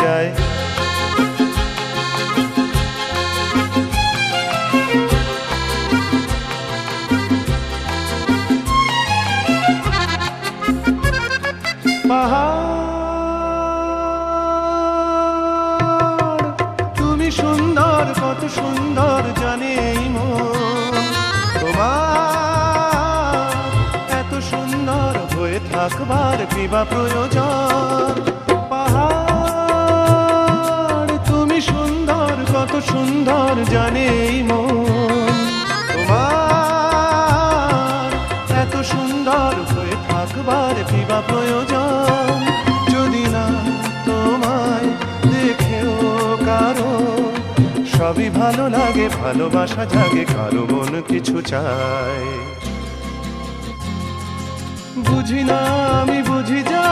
যায়। পাহাড় তুমি সুন্দর, কত সুন্দর জানে এই মন, তোমার এত সুন্দর হয়ে থাকবার কিবা প্রয়োজন। পাহাড় তুমি সুন্দর, কত সুন্দর জানে এই মন, তোমার এত সুন্দর হয়ে থাকবার কিবা প্রয়োজন। যদি না তোমায় দেখেও কারো সবই ভালো লাগে, ভালোবাসা জাগে, কারো মন কিছু চায়। বুঝি না আমি, বুঝি যা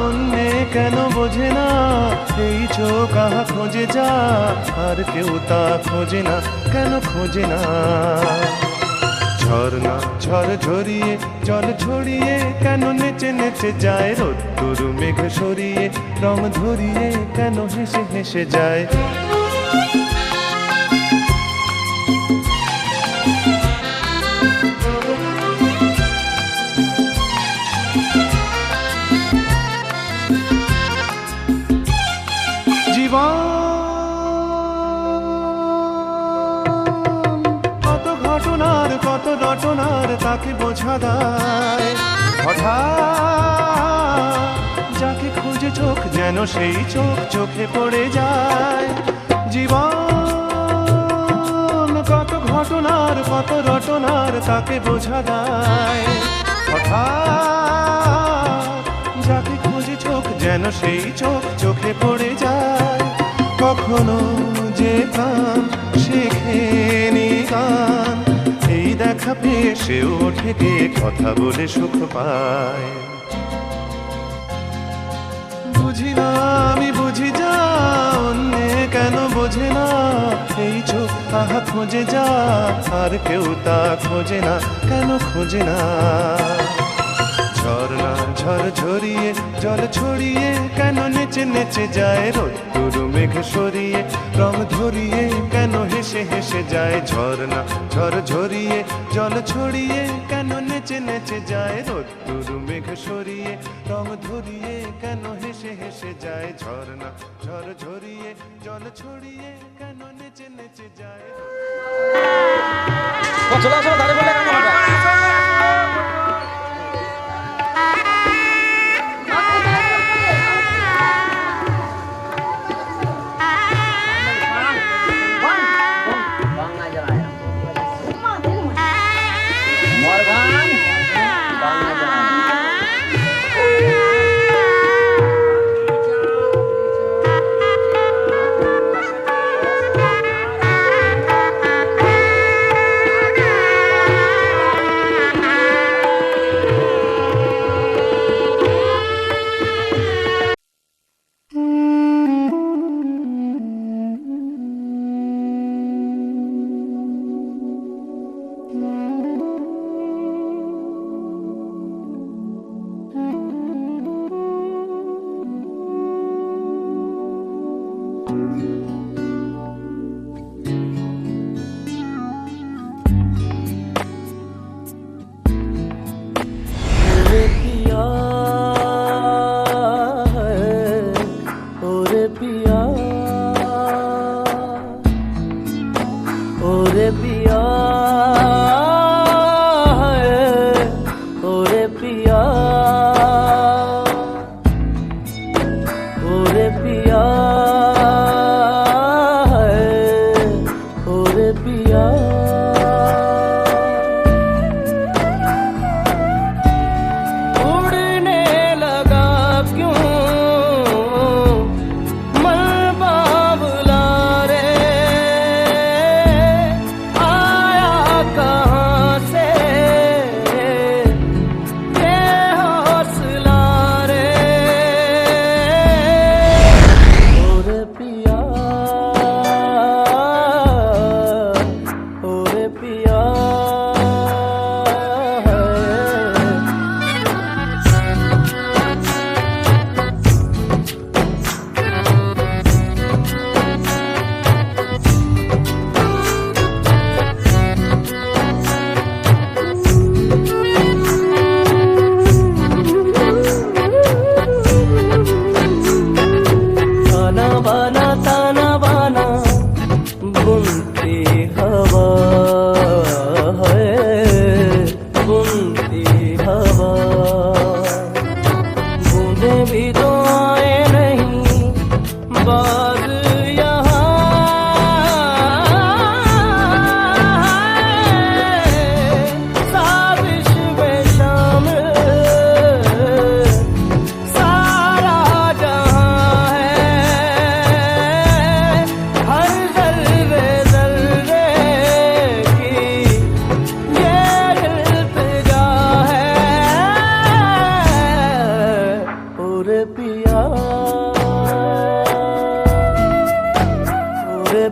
অন্যে কেন বোঝে না, এই চোখ আহা খোঁজে যা আর কেউ তা খোঁজে না, কেন খোঁজে না। ঝর্ণা ঝড় ঝরিয়ে জল ছড়িয়ে কেন নেচে নেচে যায়, রোদ্দুর মেঘ সরিয়ে রং ধরিয়ে কেন হেসে হেসে যায়। জীবন কত ঘটনার, কত রটনার তাকে বোঝা দেয়। হঠাৎ যাকে খুঁজে চোখ যেন সেই চোখ চোখে পড়ে যায়। জীবন কত ঘটনার, কত রটনার তাকে বোঝা দেয়। হঠাৎ যাকে খুঁজে চোখ যেন সেই চোখ চোখে পড়ে যায়। কখনো যে কান শেখেনি গান, এই দেখা পেয়ে সেও ওঠে গিয়ে কথা বলে সুখ পায়। বুঝি না আমি, বুঝি যা অন্যে কেন বোঝে না, এই চোখ আহা খোঁজে যা আর কেউ তা খোঁজে না, কেন খোঁজে না। ঝর্ণা ঝড় ঝরিয়ে জল ছড়িয়ে কেন নেচে নেচে যায়, রোদ্দুর মেঘ সরিয়ে রং ধরিয়ে কেন হেসে হেসে যায়। ঝর্ণা ঝড় ঝরিয়ে জল ছড়িয়ে কেন নেচে নেচে যায়, রোদ্দুর মেঘ সরিয়ে রং ধরিয়ে কেন হেসে হেসে যায়। ঝর্ণা ঝড় ঝরিয়ে জল ছড়িয়ে কেন নেচে নেচে যায়।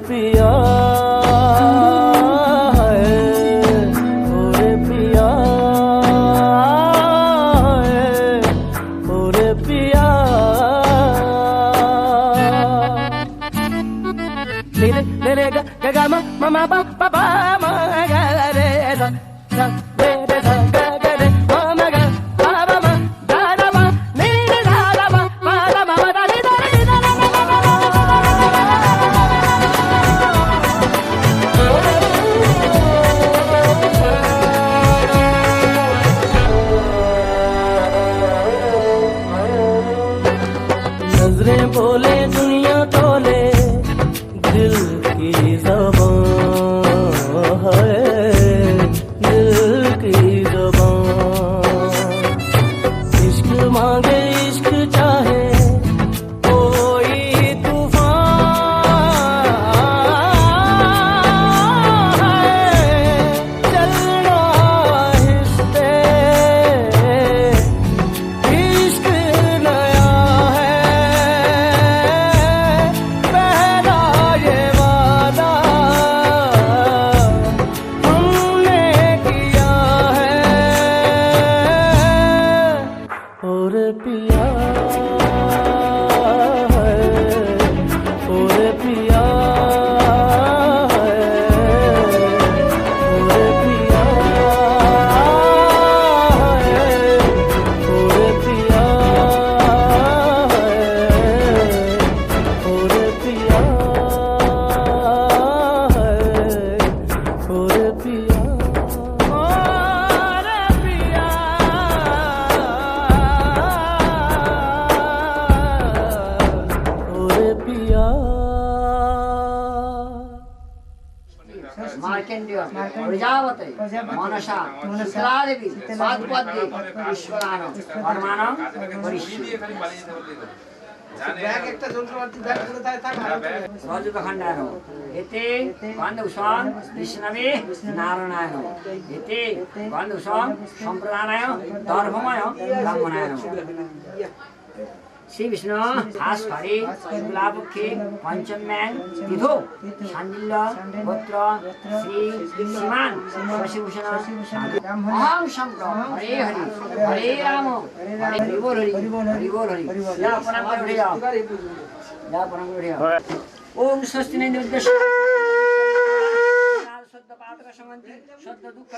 पिया ओरे पिया ओरे पिया ले ले गा गा मा मा पा पा पा मा गा रे सा सा रे रे सा गा गा रे मा मा गा पा पा मा गा रा मा ni ni सा रा मा मा रा मा दा ni दा ni दा रा नजरें बोले दुनिया तोले दिल की ज़बान है दिल की ज़बान इश्क मांगे इश्क चाहे कोई तूफान है चलना हिस्से इश्क नया है पहला ये वादा हमने किया है और पिया है और पिया है और पिया है और पिया है और पिया है और पिया मार्केंडिय प्रजापते मनसा शीतलादेवी पादपद्मे ईश्वरान परमाणं रजुखण्डान एते गन्धौषं विष्णवे नारायणाय एते गन्धौषं सम्प्रदानाय दर्भमय ब्राह्मणाय श्री विष्णु भास्करे गुलाबुखे पंचम्यां तिथो शांडिल्य गोत्र श्री श्रीमान शशिभूषण अहं शंकर हरे हरे राम हरे बोल हरि हरि या प्रणाम कर उठे जाओ या प्रणाम कर उठे जाओ ओम स्वस्ति न निर्देश शुद्ध पात्र समंति शुद्ध दुख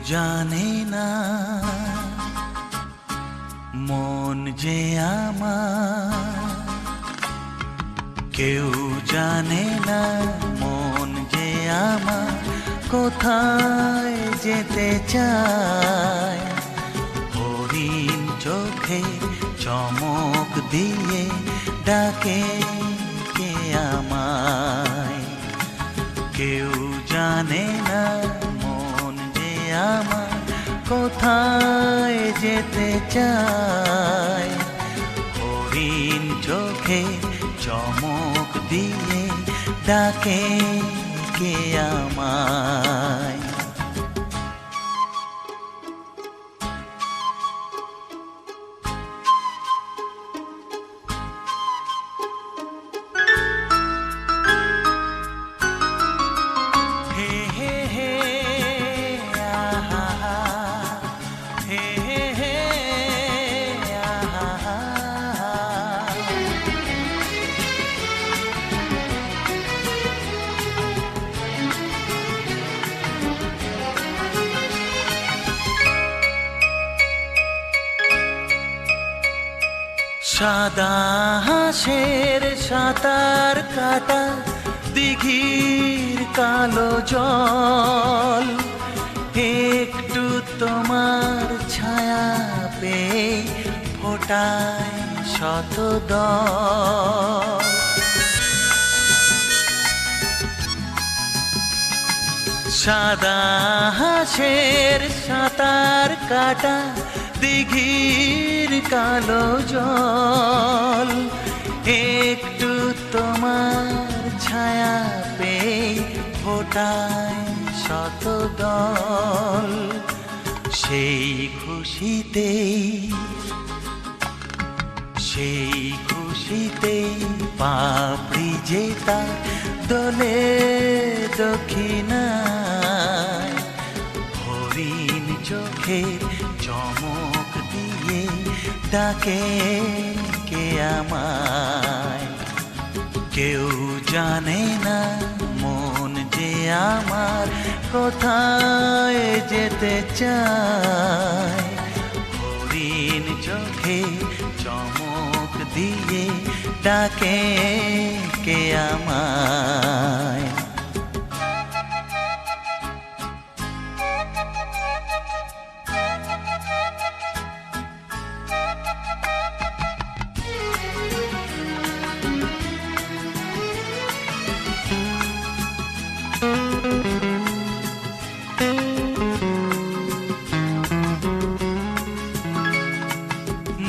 জানে না মন যে আমার কেউ জানে না মন যে আমার কোথায় যেতে চায় হরিণ চোখে চমক দিয়ে ডাকে কে আমায় কেউ জানে না আমার কোথায় যেতে চায় হরিণ চোখে চমক দিয়ে ডাকে কে আমায় সাদা হাঁসের সাঁতার কাটা দিঘির কালো জল, একটু তোমার ছায়া পেয়ে ফোটায় শতদল। সাদা হাঁসের সাঁতার কাটা দিঘির কালো জল, একটু তোমার ছায়া পেয়ে ফোটায় শতদল। সেই খুশিতে পাপড়ি যে তার দোলে দক্ষিণায়, হরিণ চোখের চমক দিয়ে ডাকে কে আমায়। কেউ জানে না মন যে আমার কোথায় যেতে চায়, হরিণ চোখে চমক দিয়ে ডাকে কে আমায়।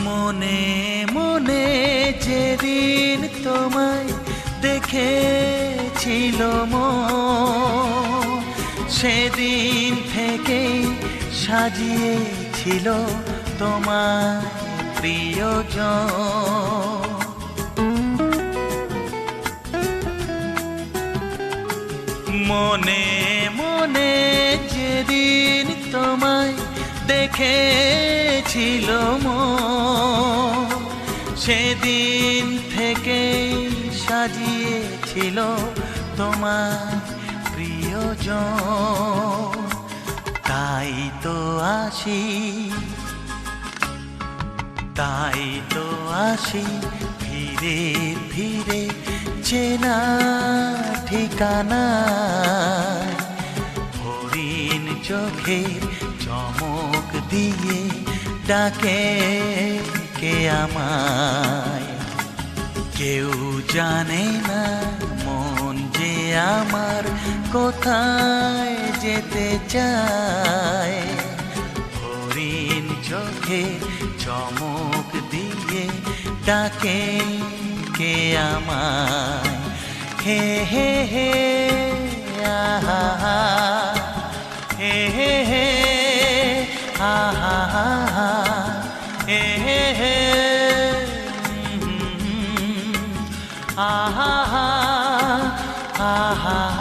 মনে মনে যেদিন তোমায় দেখেছিল মন, সেদিন থেকে সাজিয়েছিল তোমার প্রিয়জন। মনে মনে যেদিন তোমায় দেখেছিল মন, সেদিন থেকে সাজিয়েছিল তোমার প্রিয়জন। তাই তো আসি ফিরে ফিরে চেনা ঠিকানা, হরিণ চোখের চমক দিয়ে ডাকে কে আমায়। কেউ জানে না মন যে আমার কোথায় যেতে চায়, হরিণ চোখের চমক দিয়ে ডাকে কে আমায়। হে হে হে আহা হে হে হে আহা হে হে হে আহা আহা